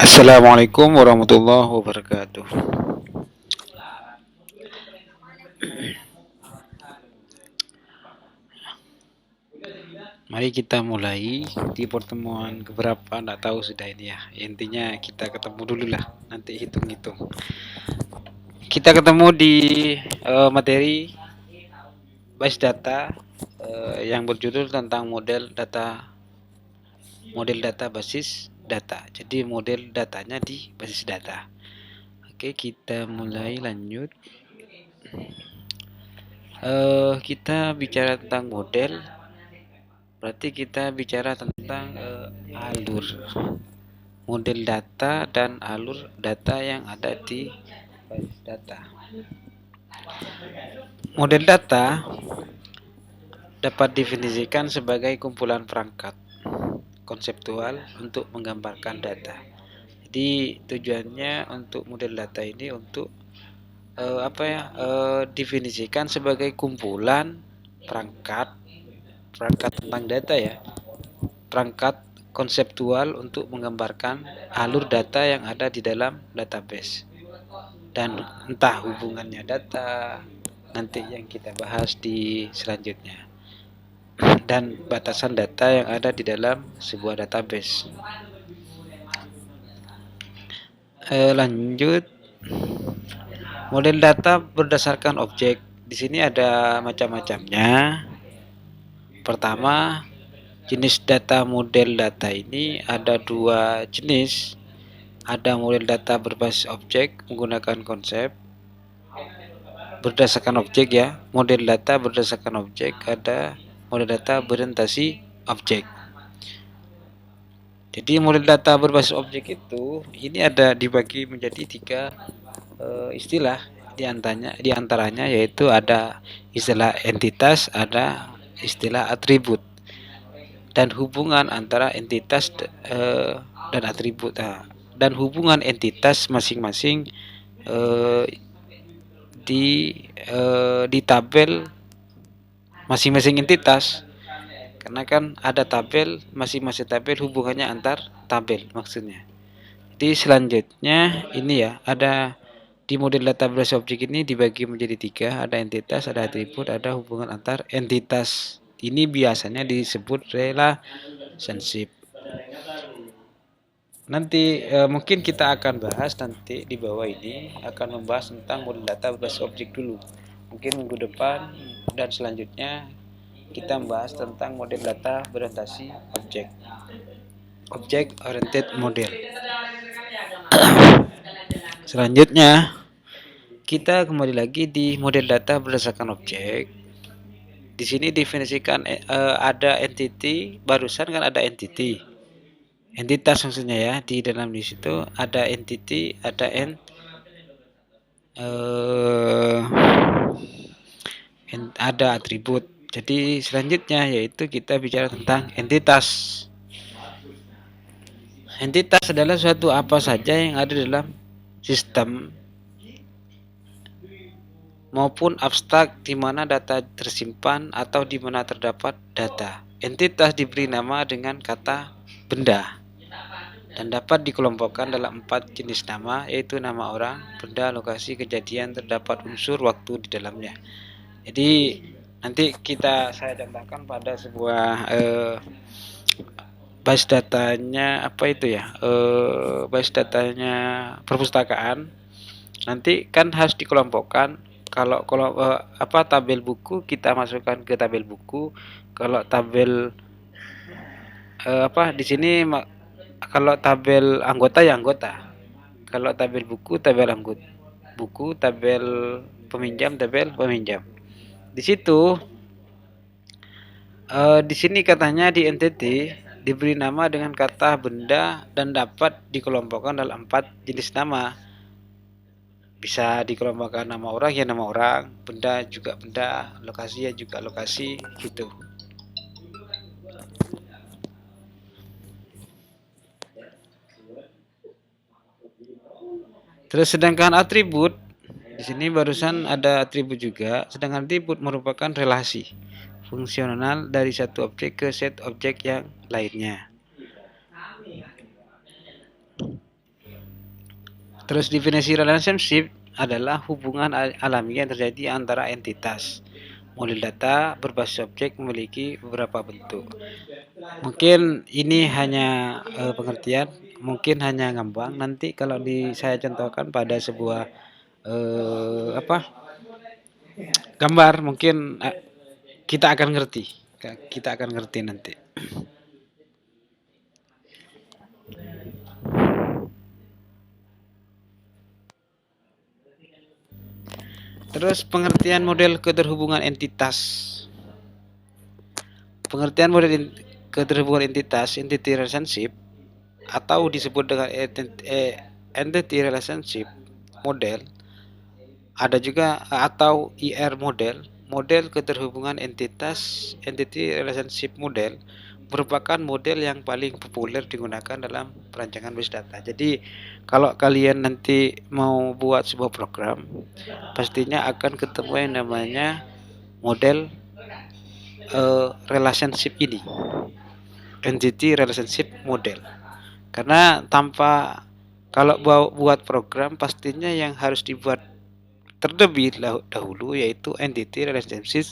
Assalamualaikum warahmatullahi wabarakatuh. Mari kita mulai di pertemuan keberapa, nggak tahu sudah ini ya. Intinya kita ketemu dulu lah, nanti hitung-hitung. Kita ketemu di materi base data yang berjudul tentang model data basis data. Jadi model datanya di basis data. Oke, kita mulai lanjut. Kita bicara tentang model. Berarti kita bicara tentang alur model data dan alur data yang ada di basis data. Model data dapat definisikan sebagai kumpulan perangkat konseptual untuk menggambarkan data. Jadi tujuannya untuk model data ini untuk definisikan sebagai kumpulan perangkat tentang data ya, perangkat konseptual untuk menggambarkan alur data yang ada di dalam database, dan entah hubungannya data nanti yang kita bahas di selanjutnya, dan batasan data yang ada di dalam sebuah database. Lanjut, model data berdasarkan objek. Di sini ada macam-macamnya. Pertama, jenis data model data ini ada dua jenis. Ada model data berbasis objek menggunakan konsep berdasarkan objek ya. Model data berdasarkan objek, ada model data berorientasi objek. Jadi model data berbasis objek itu ini ada dibagi menjadi tiga istilah, di antaranya yaitu ada istilah entitas, ada istilah atribut, dan hubungan antara entitas dan atribut. Dan hubungan entitas masing-masing di tabel masing-masing entitas, karena kan ada tabel, masing-masing tabel hubungannya antar tabel maksudnya. Jadi selanjutnya ini ya, ada di model data berbasis objek ini dibagi menjadi tiga, ada entitas, ada atribut, ada hubungan antar entitas. Ini biasanya disebut relationship. Nanti mungkin kita akan bahas nanti di bawah ini, akan membahas tentang model data berbasis objek dulu. Mungkin minggu depan dan selanjutnya kita membahas tentang model data berorientasi objek, object oriented model. Selanjutnya kita kembali lagi di model data berdasarkan objek. Di sini definisikan ada entity, barusan kan ada entity, entitas maksudnya ya. Di dalam di situ ada entity, ada ada atribut. Jadi selanjutnya yaitu kita bicara tentang entitas. Entitas adalah suatu apa saja yang ada dalam sistem maupun abstrak di mana data tersimpan atau di mana terdapat data. Entitas diberi nama dengan kata benda dan dapat dikelompokkan dalam 4 jenis nama, yaitu nama orang, benda, lokasi, kejadian, terdapat unsur waktu di dalamnya. Jadi nanti saya contohkan pada sebuah base datanya base datanya perpustakaan. Nanti kan harus dikelompokkan. Kalau tabel buku kita masukkan ke tabel buku. Kalau tabel di sini kalau tabel anggota ya anggota. Kalau tabel buku, tabel anggota buku, tabel peminjam, tabel peminjam. Di situ di sini katanya di entity diberi nama dengan kata benda dan dapat dikelompokkan dalam 4 jenis nama. Bisa dikelompokkan nama orang ya nama orang, benda juga benda, lokasi ya juga lokasi gitu. Terus sedangkan atribut di sini barusan ada atribut juga. Sedangkan atribut merupakan relasi fungsional dari satu objek ke set objek yang lainnya. Terus definisi relationship adalah hubungan alami yang terjadi antara entitas. Model data berbasis objek memiliki beberapa bentuk. Mungkin ini hanya pengertian, mungkin hanya ngambang. Nanti kalau saya contohkan pada sebuah gambar, mungkin kita akan ngerti. Kita akan ngerti nanti. Terus pengertian model keterhubungan entitas. Pengertian model keterhubungan entitas, entity relationship, atau disebut dengan entity relationship model, ada juga atau IR model. Model keterhubungan entitas, entity relationship model, merupakan model yang paling populer digunakan dalam perancangan base data. Jadi kalau kalian nanti mau buat sebuah program, pastinya akan ketemu yang namanya model relationship ini, entity relationship model. Karena kalau buat program, pastinya yang harus dibuat terlebih dahulu yaitu entity relationship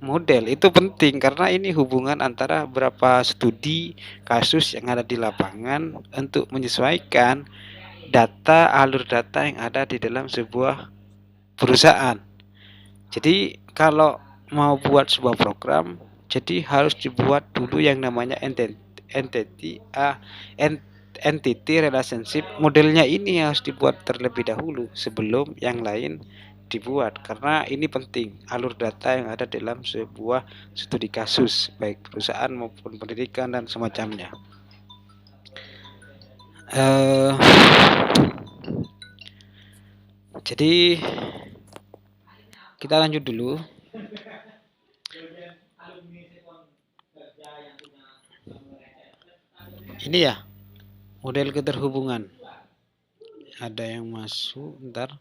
model. Itu penting karena ini hubungan antara beberapa studi kasus yang ada di lapangan untuk menyesuaikan alur data yang ada di dalam sebuah perusahaan. Jadi kalau mau buat sebuah program, jadi harus dibuat dulu yang namanya entity relationship modelnya. Ini harus dibuat terlebih dahulu sebelum yang lain dibuat, karena ini penting alur data yang ada dalam sebuah studi kasus baik perusahaan maupun pendidikan dan semacamnya. Jadi kita lanjut dulu. Ini ya model keterhubungan. Ada yang masuk, ntar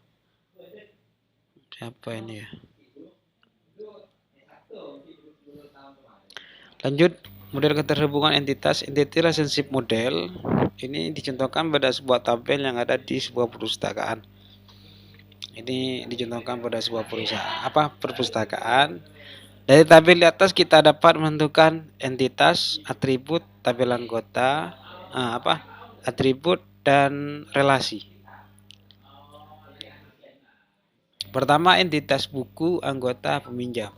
siapa ini ya? Lanjut, model keterhubungan entitas, entity relationship model. Ini dicontohkan pada sebuah tabel yang ada di sebuah perpustakaan. Ini dicontohkan pada sebuah perpustakaan. Dari tabel di atas kita dapat menentukan entitas, atribut, tabel anggota, atribut dan relasi. Pertama, entitas buku anggota peminjam.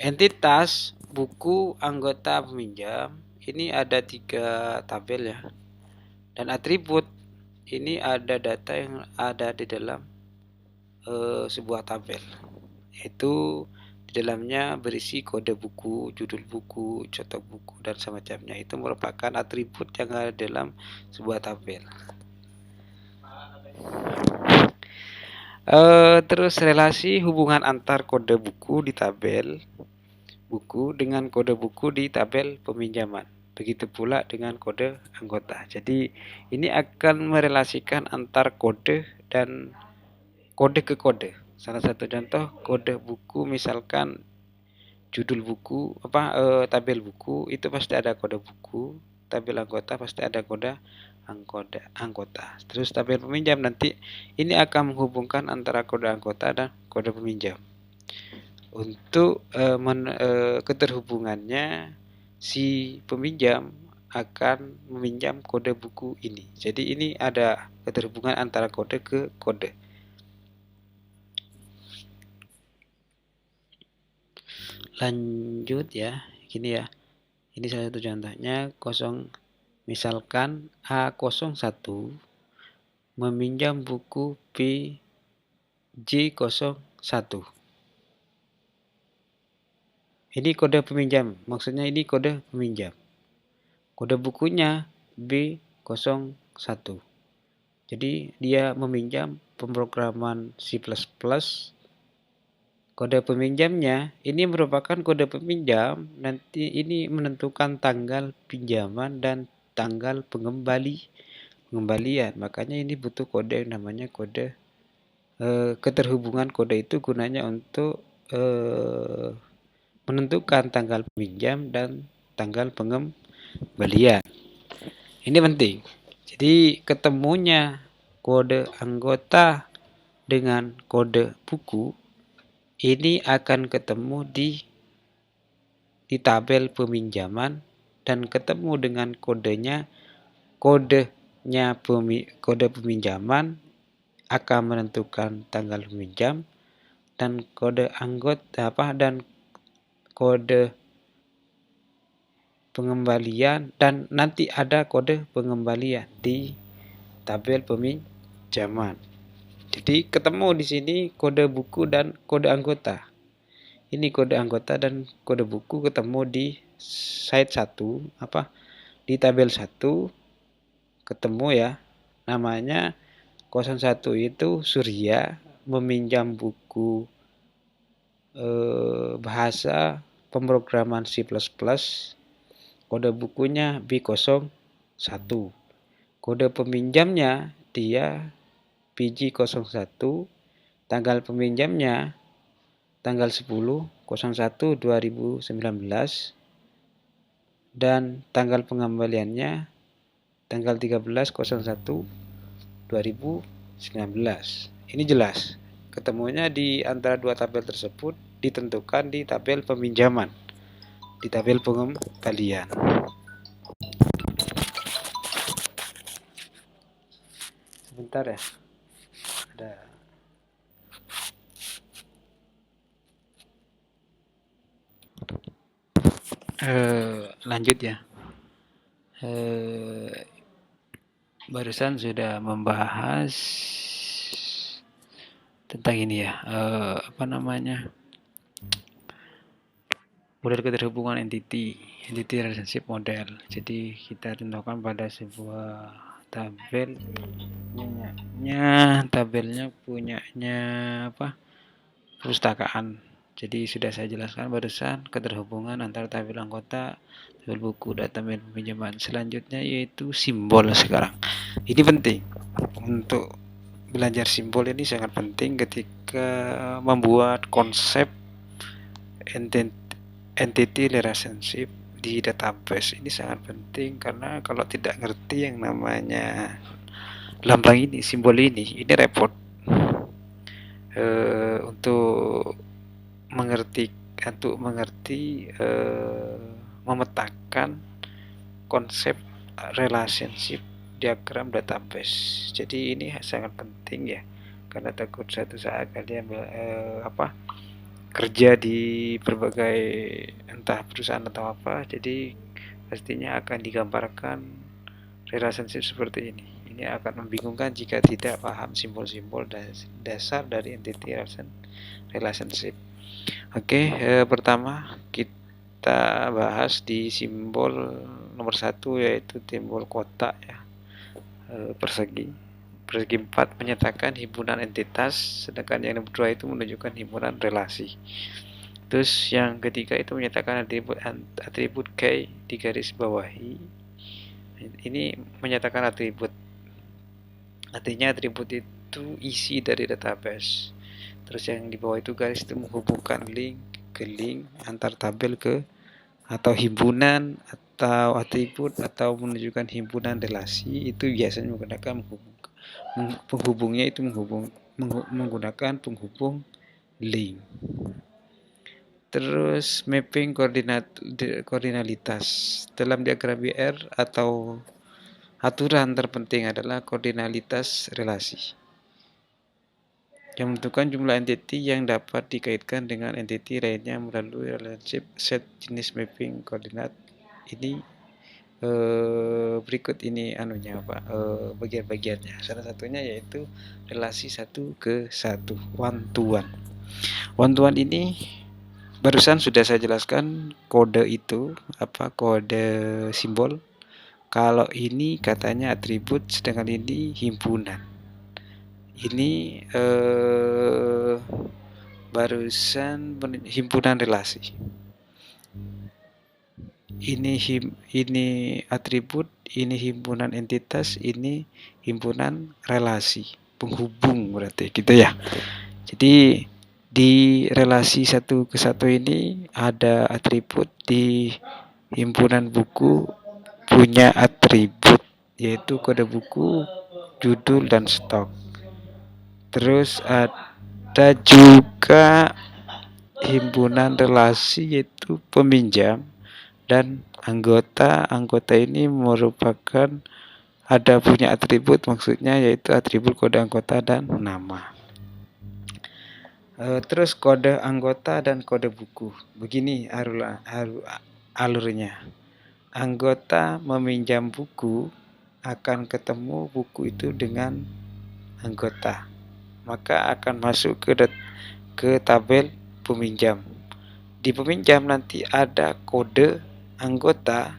Entitas buku anggota peminjam ini ada 3 tabel ya. Dan atribut ini ada data yang ada di dalam sebuah tabel. Itu di dalamnya berisi kode buku, judul buku, cetak buku dan semacamnya. Itu merupakan atribut yang ada dalam sebuah tabel. Terus relasi hubungan antar kode buku di tabel buku dengan kode buku di tabel peminjaman. Begitu pula dengan kode anggota. Jadi ini akan merelasikan antar kode dan kode ke kode. Salah satu contoh kode buku, misalkan judul buku, tabel buku itu pasti ada kode buku, tabel anggota pasti ada kode anggota. Terus tabel peminjam nanti ini akan menghubungkan antara kode anggota dan kode peminjam. Untuk keterhubungannya, si peminjam akan meminjam kode buku ini. Jadi ini ada keterhubungan antara kode ke kode. Lanjut ya, gini ya. Ini salah satu contohnya, misalkan A01 meminjam buku PJ01. Ini kode peminjam, maksudnya ini kode peminjam. Kode bukunya B01. Jadi dia meminjam pemrograman C++. Kode peminjamnya ini merupakan kode peminjam, nanti ini menentukan tanggal pinjaman dan tanggal pengembalian. Makanya ini butuh kode yang namanya kode keterhubungan. Kode itu gunanya untuk menentukan tanggal peminjam dan tanggal pengembalian. Ini penting. Jadi ketemunya kode anggota dengan kode buku ini akan ketemu di tabel peminjaman, dan ketemu dengan kodenya kode peminjaman akan menentukan tanggal peminjam, dan kode anggota dan kode pengembalian, dan nanti ada kode pengembalian di tabel peminjaman. Jadi ketemu di sini kode buku dan kode anggota. Ini kode anggota dan kode buku ketemu di slide 1, di tabel 1 ketemu ya. Namanya 01 itu Surya meminjam buku bahasa pemrograman C++. Kode bukunya B01. Kode peminjamnya dia PG01. Tanggal peminjamnya tanggal 10/01/2019, dan tanggal pengembaliannya tanggal 13/01/2019. Ini jelas. Ketemunya di antara dua tabel tersebut ditentukan di tabel peminjaman, di tabel pengembalian. Sebentar ya. Ada lanjut ya. Barusan sudah membahas tentang ini ya, model keterhubungan entity relationship model. Jadi kita tentukan pada sebuah tabel tabelnya punyanya perpustakaan. Jadi sudah saya jelaskan barusan keterhubungan antara tabel anggota, tabel buku, dan tabel peminjaman. Selanjutnya yaitu simbol sekarang. Ini penting untuk belajar simbol, ini sangat penting ketika membuat konsep entity relationship di database. Ini sangat penting karena kalau tidak ngerti yang namanya lambang ini, simbol ini repot untuk mengerti memetakan konsep relationship diagram database. Jadi ini sangat penting ya, karena takut suatu saat kalian kerja di berbagai entah perusahaan atau apa, jadi pastinya akan digambarkan relationship seperti ini. Ini akan membingungkan jika tidak paham simbol-simbol dasar dari entity relationship. Oke, pertama kita bahas di simbol nomor 1, yaitu simbol kotak ya, persegi 4 menyatakan himpunan entitas, sedangkan yang nomor 2 itu menunjukkan himpunan relasi. Terus yang ketiga itu menyatakan atribut key di garis bawahi. Ini menyatakan atribut, artinya atribut itu isi dari database. Terus yang di bawah itu garis itu menghubungkan link ke link antar tabel ke atau himpunan atau atribut atau menunjukkan himpunan relasi. Itu biasanya menggunakan penghubungnya itu menggunakan penghubung link. Terus mapping koordinalitas dalam diagram BR atau aturan terpenting adalah koordinalitas relasi yang menentukan jumlah entity yang dapat dikaitkan dengan entity lainnya melalui relationship set jenis mapping koordinat. Ini berikut ini bagian-bagiannya. Salah satunya yaitu relasi 1:1, one to one. One to one ini barusan sudah saya jelaskan kode itu kode simbol. Kalau ini katanya atribut, sedangkan ini himpunan. Ini barusan himpunan relasi. Ini atribut, ini himpunan entitas, ini himpunan relasi, penghubung berarti gitu ya. Jadi di relasi 1:1 ini ada atribut, di himpunan buku punya atribut yaitu kode buku, judul, dan stok. Terus ada juga himpunan relasi, yaitu peminjam dan anggota. Anggota ini merupakan ada punya atribut, maksudnya yaitu atribut kode anggota dan nama. Terus kode anggota dan kode buku. Begini alurnya. Anggota meminjam buku akan ketemu buku itu dengan anggota, maka akan masuk ke tabel peminjam. Di peminjam nanti ada kode anggota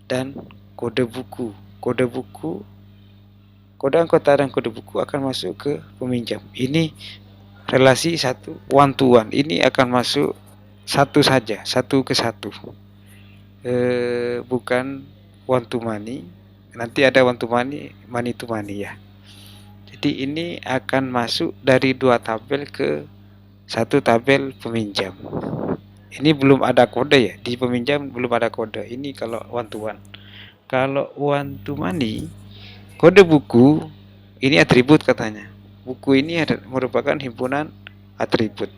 dan kode buku. Kode anggota dan kode buku akan masuk ke peminjam. Ini relasi satu, one to one. Ini akan masuk satu saja, satu ke satu. Bukan one to many. Nanti ada one to many, money to money ya. Jadi ini akan masuk dari dua tabel ke satu tabel peminjam. Ini belum ada kode ya, di peminjam belum ada kode. Ini kalau one to one. Kalau one to many, kode buku ini atribut katanya. Buku ini merupakan himpunan atribut.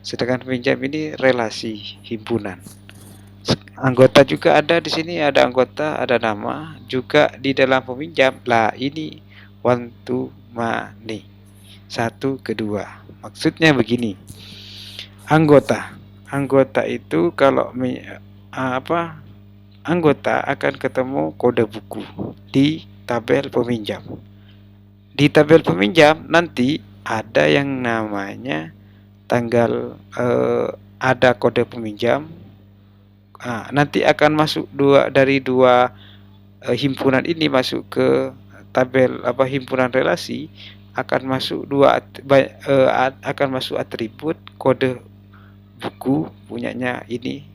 Sedangkan peminjam ini relasi himpunan. Anggota juga ada di sini, ada anggota, ada nama. Juga di dalam peminjam. Lah ini one to many. Satu kedua. Maksudnya begini. Anggota itu kalau anggota akan ketemu kode buku di tabel peminjam. Di tabel peminjam nanti ada yang namanya tanggal, ada kode peminjam. Nanti akan masuk dari dua himpunan ini masuk ke tabel himpunan relasi, akan masuk akan masuk atribut kode buku punyanya ini,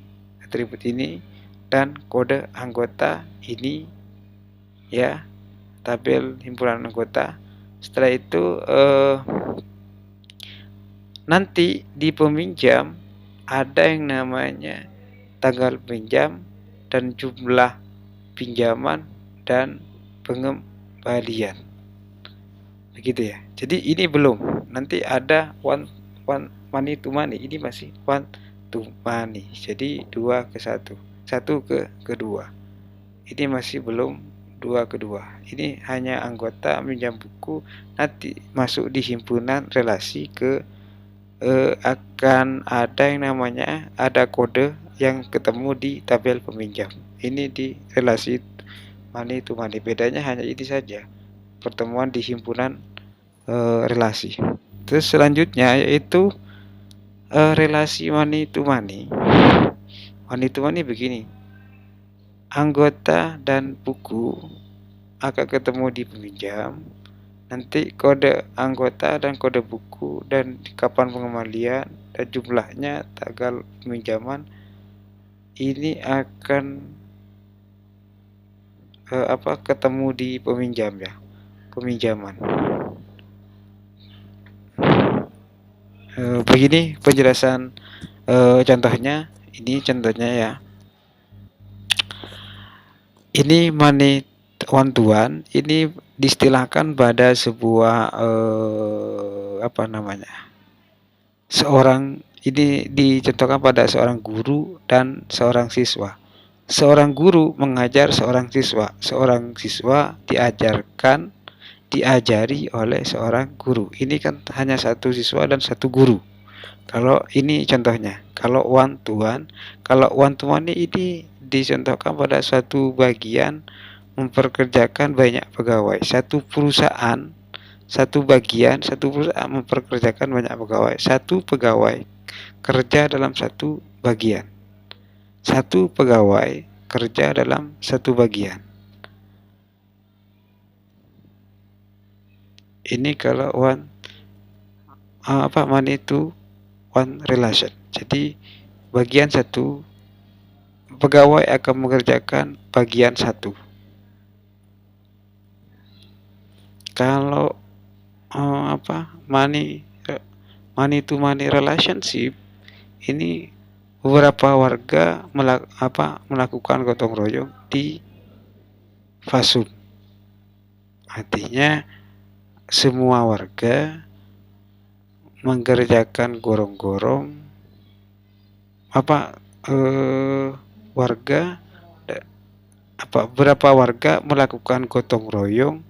atribut ini, dan kode anggota ini ya, tabel himpunan anggota. Setelah itu nanti di peminjam ada yang namanya tanggal pinjam dan jumlah pinjaman dan pengembalian. Begitu ya. Jadi ini belum. Nanti ada money to money. Ini masih one to money. Jadi 2 ke 1. 1 ke kedua. Ini masih belum 2 ke 2. Ini hanya anggota minjam buku, nanti masuk di himpunan relasi ke akan ada yang namanya ada kode yang ketemu di tabel peminjam. Ini di relasi money to money. Bedanya hanya ini saja. Pertemuan di himpunan relasi. Terus selanjutnya yaitu relasi money to money. Money to money begini. Anggota dan buku akan ketemu di peminjam. Nanti kode anggota dan kode buku dan kapan pengembalian dan jumlahnya, tanggal peminjaman ini akan ketemu di peminjam ya, peminjaman. Begini penjelasan contohnya. Ini contohnya ya. Ini money one to one. Ini diistilahkan pada sebuah seorang, ini dicontohkan pada seorang guru dan seorang siswa. Seorang guru mengajar seorang siswa. Seorang siswa diajari oleh seorang guru. Ini kan hanya satu siswa dan satu guru. Kalau ini contohnya, kalau one to one ini dicontohkan pada suatu bagian memperkerjakan banyak pegawai. Satu perusahaan memperkerjakan banyak pegawai. Satu pegawai kerja dalam satu bagian. Satu pegawai kerja dalam satu bagian. Ini kalau money to one relation. Jadi bagian satu, pegawai akan mengerjakan bagian satu. Kalau money to money relationship, ini beberapa warga melakukan gotong royong di fasum. Artinya semua warga mengerjakan gorong-gorong warga berapa warga melakukan gotong royong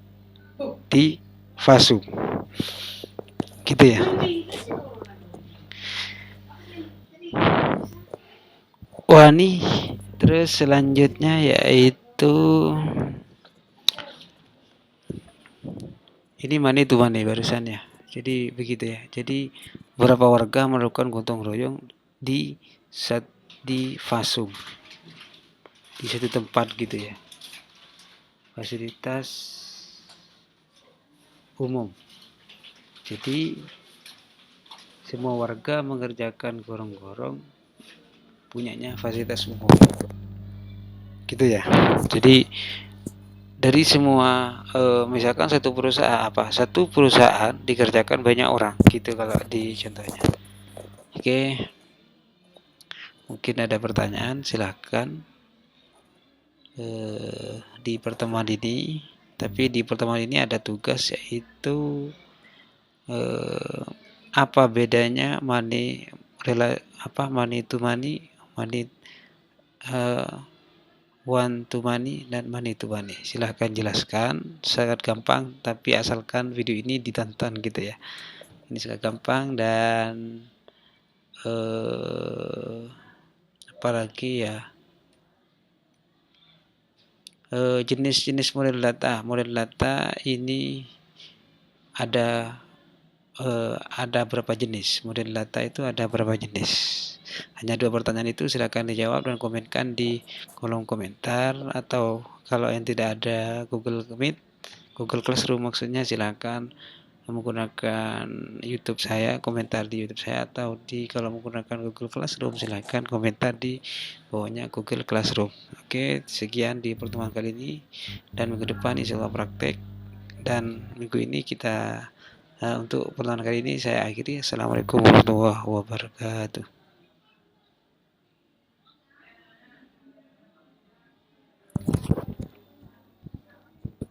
di Fasum, gitu ya. Wah nih, terus selanjutnya yaitu ini mani tuh mani barusan ya. Jadi begitu ya. Jadi beberapa warga melakukan gotong royong di Fasum, di satu tempat gitu ya, fasilitas umum. Jadi semua warga mengerjakan gorong-gorong punyanya fasilitas umum, gitu ya. Jadi dari semua misalkan satu perusahaan dikerjakan banyak orang gitu kalau di contohnya. Oke, mungkin ada pertanyaan, silahkan di pertemuan ini. Tapi di pertemuan ini ada tugas, yaitu apa bedanya money to money, one to money, dan money to money. Silahkan jelaskan, sangat gampang, tapi asalkan video ini ditonton gitu ya. Ini sangat gampang. Dan apalagi ya, jenis-jenis model data ini ada berapa jenis model data itu, ada berapa jenis? Hanya 2 pertanyaan itu, silakan dijawab dan komenkan di kolom komentar, atau kalau yang tidak ada Google Meet, Google Classroom maksudnya, silakan menggunakan YouTube saya, komentar di YouTube saya, atau kalau menggunakan Google Classroom silakan komentar di bawahnya Google Classroom. Oke, sekian di pertemuan kali ini, dan minggu depan insya Allah praktek, dan minggu ini kita untuk pertemuan kali ini saya akhiri. Assalamualaikum warahmatullahi wabarakatuh.